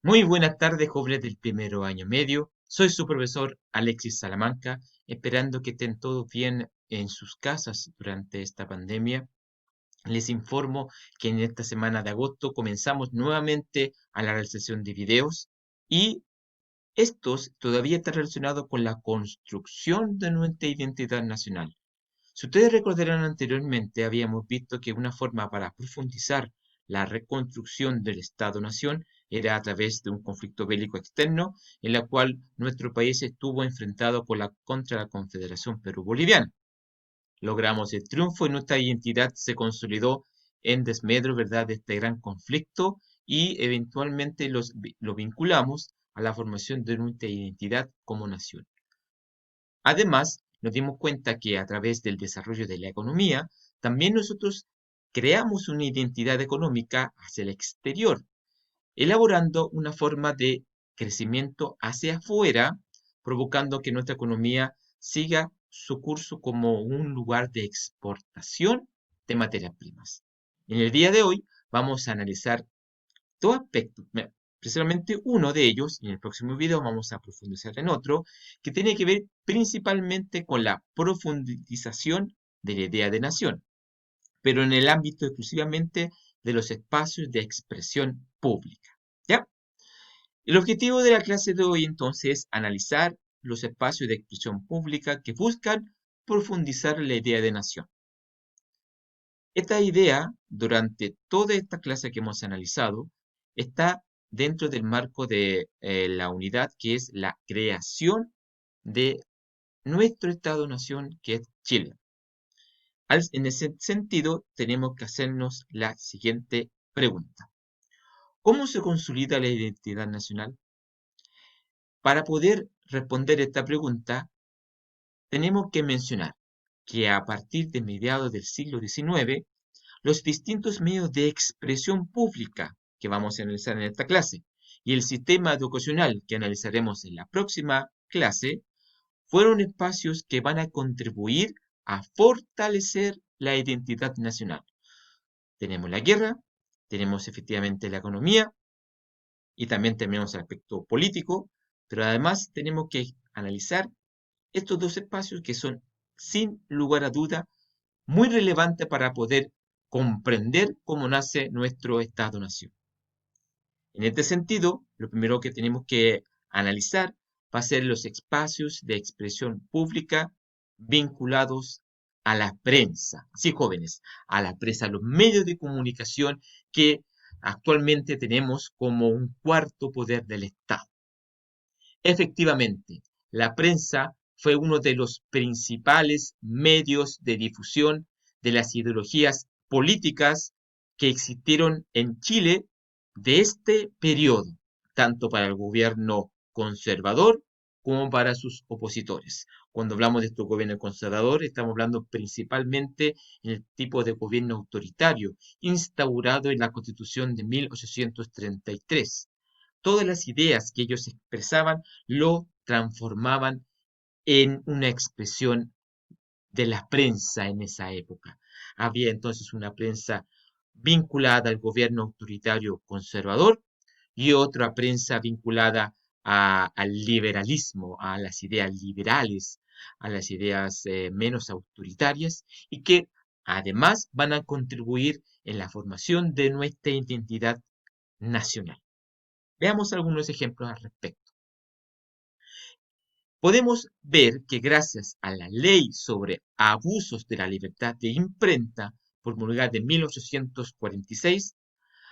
Muy buenas tardes, jóvenes del primero año medio. Soy su profesor Alexis Salamanca, esperando que estén todos bien en sus casas durante esta pandemia. Les informo que en esta semana de agosto comenzamos nuevamente a la realización de videos y estos todavía están relacionados con la construcción de nuestra identidad nacional. Si ustedes recordarán anteriormente, habíamos visto que una forma para profundizar la reconstrucción del Estado-Nación era a través de un conflicto bélico externo, en la cual nuestro país estuvo enfrentado contra la Confederación Perú-Boliviana. Logramos el triunfo y nuestra identidad se consolidó en desmedro, ¿verdad?, de este gran conflicto y eventualmente lo vinculamos a la formación de nuestra identidad como nación. Además, nos dimos cuenta que a través del desarrollo de la economía, también nosotros creamos una identidad económica hacia el exterior, elaborando una forma de crecimiento hacia afuera, provocando que nuestra economía siga su curso como un lugar de exportación de materias primas. En el día de hoy vamos a analizar dos aspectos, precisamente uno de ellos, y en el próximo video vamos a profundizar en otro, que tiene que ver principalmente con la profundización de la idea de nación, pero en el ámbito exclusivamente de los espacios de expresión pública. ¿Ya? El objetivo de la clase de hoy entonces es analizar los espacios de expresión pública que buscan profundizar la idea de nación. Esta idea, durante toda esta clase que hemos analizado, está dentro del marco de la unidad que es la creación de nuestro Estado-Nación, que es Chile. En ese sentido, tenemos que hacernos la siguiente pregunta. ¿Cómo se consolida la identidad nacional? Para poder responder esta pregunta, tenemos que mencionar que a partir de mediados del siglo XIX, los distintos medios de expresión pública que vamos a analizar en esta clase y el sistema educacional que analizaremos en la próxima clase fueron espacios que van a contribuir a fortalecer la identidad nacional. Tenemos la guerra, tenemos efectivamente la economía y también tenemos el aspecto político, pero además tenemos que analizar estos dos espacios que son, sin lugar a duda, muy relevantes para poder comprender cómo nace nuestro Estado-Nación. En este sentido, lo primero que tenemos que analizar va a ser los espacios de expresión pública vinculados a la prensa. Sí, jóvenes, a la prensa, a los medios de comunicación que actualmente tenemos como un cuarto poder del Estado. Efectivamente, la prensa fue uno de los principales medios de difusión de las ideologías políticas que existieron en Chile de este periodo, tanto para el gobierno conservador como para sus opositores. Cuando hablamos de este gobierno conservador, estamos hablando principalmente en el tipo de gobierno autoritario instaurado en la Constitución de 1833. Todas las ideas que ellos expresaban lo transformaban en una expresión de la prensa en esa época. Había entonces una prensa vinculada al gobierno autoritario conservador y otra prensa vinculada al liberalismo, a las ideas liberales, a las ideas menos autoritarias y que además van a contribuir en la formación de nuestra identidad nacional. Veamos algunos ejemplos al respecto. Podemos ver que gracias a la Ley sobre Abusos de la Libertad de Imprenta, promulgada en 1846,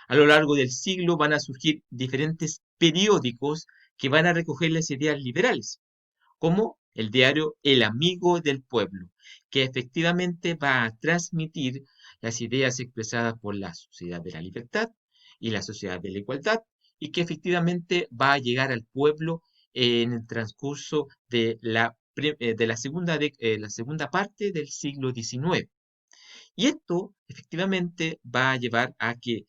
a lo largo del siglo van a surgir diferentes periódicos que van a recoger las ideas liberales, como el diario El Amigo del Pueblo, que efectivamente va a transmitir las ideas expresadas por la Sociedad de la Libertad y la Sociedad de la Igualdad, y que efectivamente va a llegar al pueblo en el transcurso la segunda parte del siglo XIX. Y esto efectivamente va a llevar a que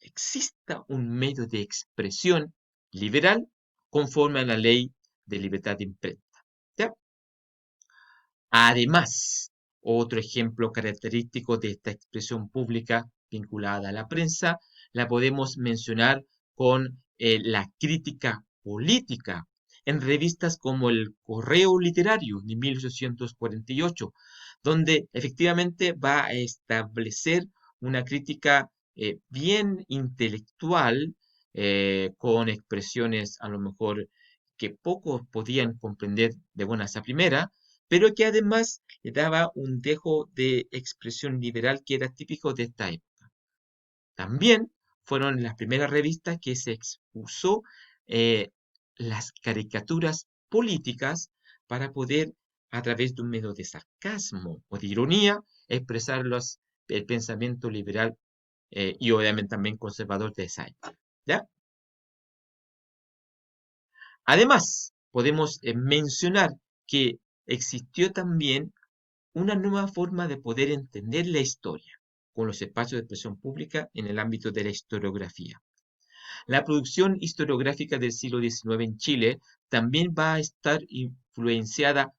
exista un medio de expresión liberal conforme a la ley de libertad de imprenta. ¿Ya? Además, otro ejemplo característico de esta expresión pública vinculada a la prensa, la podemos mencionar con la crítica política en revistas como el Correo Literario de 1848, donde efectivamente va a establecer una crítica bien intelectual, con expresiones a lo mejor que pocos podían comprender de buenas a primera, pero que además le daba un dejo de expresión liberal que era típico de esta época. También fueron las primeras revistas que se expuso eh, las caricaturas políticas para poder, a través de un medio de sarcasmo o de ironía, expresar el pensamiento liberal y obviamente también conservador de esa época. ¿Ya? Además, podemos mencionar que existió también una nueva forma de poder entender la historia, con los espacios de expresión pública en el ámbito de la historiografía. La producción historiográfica del siglo XIX en Chile también va a estar influenciada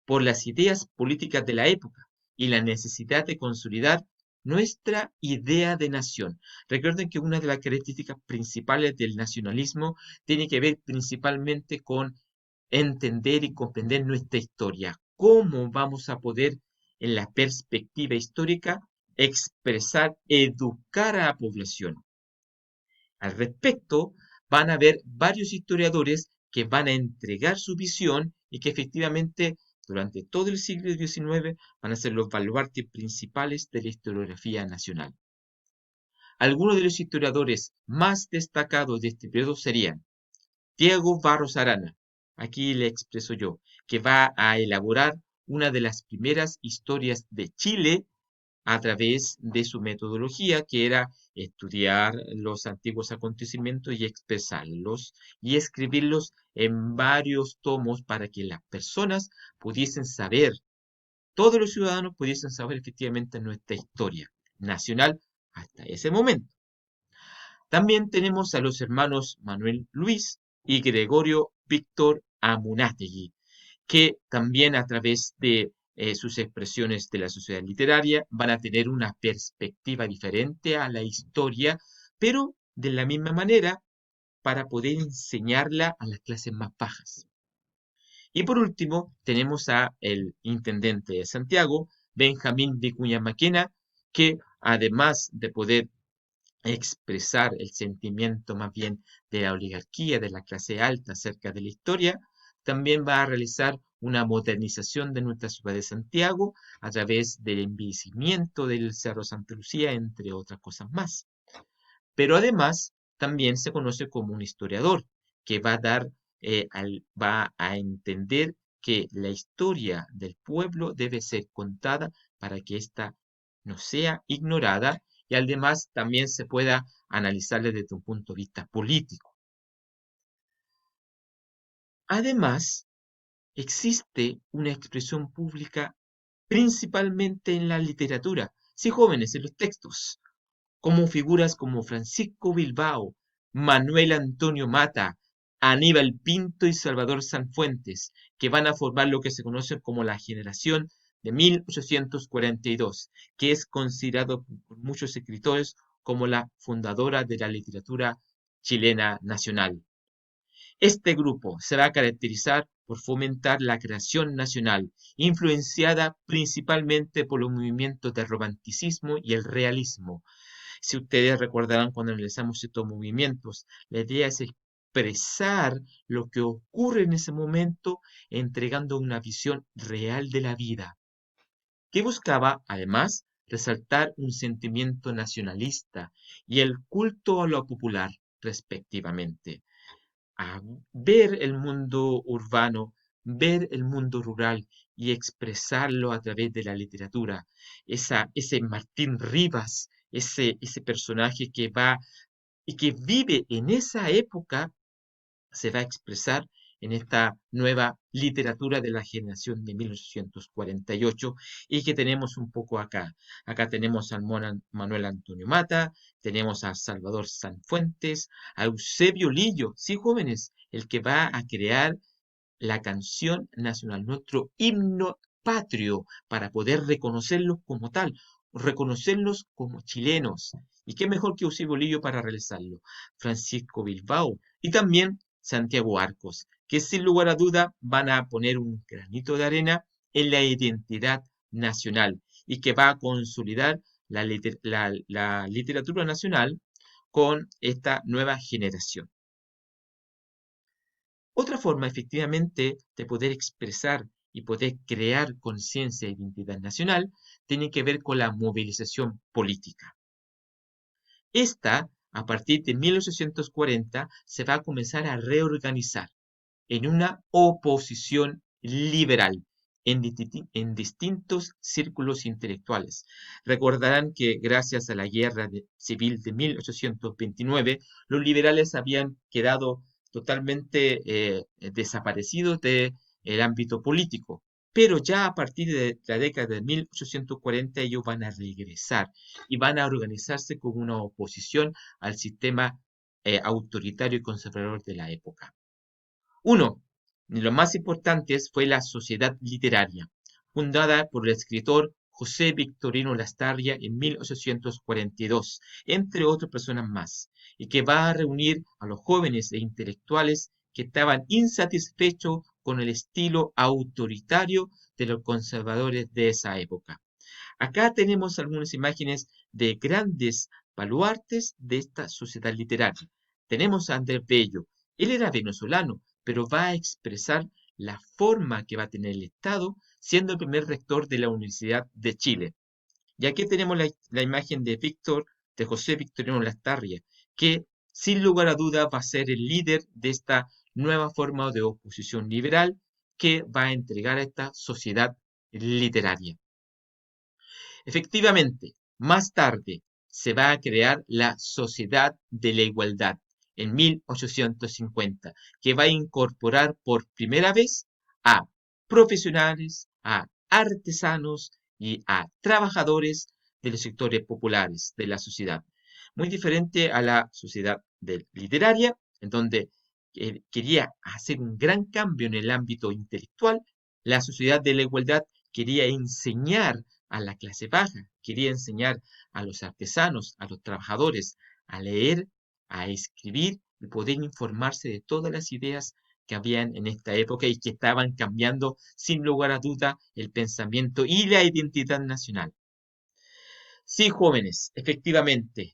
por las ideas políticas de la época y la necesidad de consolidar nuestra idea de nación. Recuerden que una de las características principales del nacionalismo tiene que ver principalmente con entender y comprender nuestra historia. ¿Cómo vamos a poder, en la perspectiva histórica, expresar, educar a la población? Al respecto, van a haber varios historiadores que van a entregar su visión y que efectivamente durante todo el siglo XIX van a ser los baluartes principales de la historiografía nacional. Algunos de los historiadores más destacados de este periodo serían Diego Barros Arana, aquí le expreso yo, que va a elaborar una de las primeras historias de Chile a través de su metodología, que era estudiar los antiguos acontecimientos y expresarlos y escribirlos en varios tomos para que las personas pudiesen saber, todos los ciudadanos pudiesen saber efectivamente nuestra historia nacional hasta ese momento. También tenemos a los hermanos Manuel Luis y Gregorio Víctor Amunátegui, que también a través de sus expresiones de la sociedad literaria van a tener una perspectiva diferente a la historia, pero de la misma manera para poder enseñarla a las clases más bajas. Y por último, tenemos a el intendente de Santiago, Benjamín Vicuña Maquena, que además de poder expresar el sentimiento más bien de la oligarquía, de la clase alta acerca de la historia, también va a realizar una modernización de nuestra ciudad de Santiago a través del embellecimiento del Cerro Santa Lucía, entre otras cosas más. Pero además también se conoce como un historiador que va a dar, va a entender que la historia del pueblo debe ser contada para que ésta no sea ignorada y además también se pueda analizarle desde un punto de vista político. Además, existe una expresión pública principalmente en la literatura, sí jóvenes, en los textos, como figuras como Francisco Bilbao, Manuel Antonio Mata, Aníbal Pinto y Salvador Sanfuentes, que van a formar lo que se conoce como la generación de 1842, que es considerado por muchos escritores como la fundadora de la literatura chilena nacional. Este grupo se va a caracterizar por fomentar la creación nacional, influenciada principalmente por los movimientos del romanticismo y el realismo. Si ustedes recordarán cuando analizamos estos movimientos, la idea es expresar lo que ocurre en ese momento, entregando una visión real de la vida, que buscaba, además, resaltar un sentimiento nacionalista y el culto a lo popular, respectivamente. A ver el mundo urbano, ver el mundo rural y expresarlo a través de la literatura. Ese Martín Rivas, ese personaje que va y que vive en esa época, se va a expresar en esta nueva literatura de la generación de 1848 y que tenemos un poco acá. Acá tenemos a Manuel Antonio Mata, tenemos a Salvador Sanfuentes, a Eusebio Lillo, sí jóvenes, el que va a crear la canción nacional, nuestro himno patrio, para poder reconocerlo como tal, reconocerlos como chilenos. ¿Y qué mejor que José Bolillo para realizarlo? Francisco Bilbao y también Santiago Arcos, que sin lugar a duda van a poner un granito de arena en la identidad nacional y que va a consolidar la literatura nacional con esta nueva generación. Otra forma, efectivamente, de poder expresar y poder crear conciencia e identidad nacional tiene que ver con la movilización política. Esta, a partir de 1840, se va a comenzar a reorganizar en una oposición liberal en distintos círculos intelectuales. Recordarán que gracias a la guerra civil de 1829, los liberales habían quedado totalmente desaparecidos del ámbito político. Pero ya a partir de la década de 1840 ellos van a regresar y van a organizarse como una oposición al sistema autoritario y conservador de la época. Uno de los más importantes fue la Sociedad Literaria, fundada por el escritor José Victorino Lastarria en 1842, entre otras personas más, y que va a reunir a los jóvenes e intelectuales que estaban insatisfechos con el estilo autoritario de los conservadores de esa época. Acá tenemos algunas imágenes de grandes baluartes de esta sociedad literaria. Tenemos a Andrés Bello. Él era venezolano, pero va a expresar la forma que va a tener el Estado, siendo el primer rector de la Universidad de Chile. Y aquí tenemos la imagen de José Victorino Lastarria, que sin lugar a duda va a ser el líder de esta nueva forma de oposición liberal que va a entregar a esta sociedad literaria. Efectivamente, más tarde se va a crear la Sociedad de la Igualdad en 1850, que va a incorporar por primera vez a profesionales, a artesanos y a trabajadores de los sectores populares de la sociedad. Muy diferente a la sociedad literaria, en donde quería hacer un gran cambio en el ámbito intelectual. La Sociedad de la Igualdad quería enseñar a la clase baja, quería enseñar a los artesanos, a los trabajadores, a leer, a escribir y poder informarse de todas las ideas que habían en esta época y que estaban cambiando sin lugar a duda el pensamiento y la identidad nacional. Sí, jóvenes, efectivamente,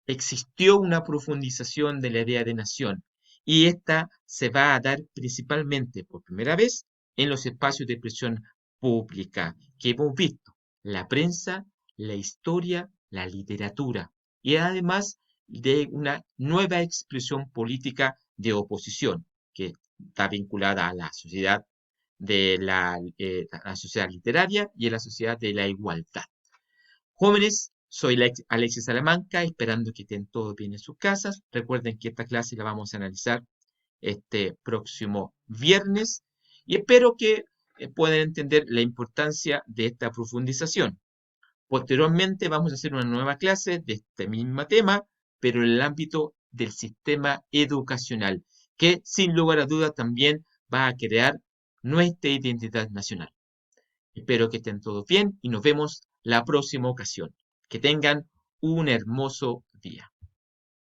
existió una profundización de la idea de nación y esta se va a dar principalmente por primera vez en los espacios de expresión pública que hemos visto, la prensa, la historia, la literatura y además de una nueva expresión política de oposición que está vinculada a la sociedad a la sociedad literaria y a la sociedad de la igualdad. Jóvenes, soy Alexis Salamanca, esperando que estén todos bien en sus casas. Recuerden que esta clase la vamos a analizar este próximo viernes y espero que puedan entender la importancia de esta profundización. Posteriormente vamos a hacer una nueva clase de este mismo tema, pero en el ámbito del sistema educacional, que sin lugar a dudas también va a crear nuestra identidad nacional. Espero que estén todos bien y nos vemos la próxima ocasión. Que tengan un hermoso día.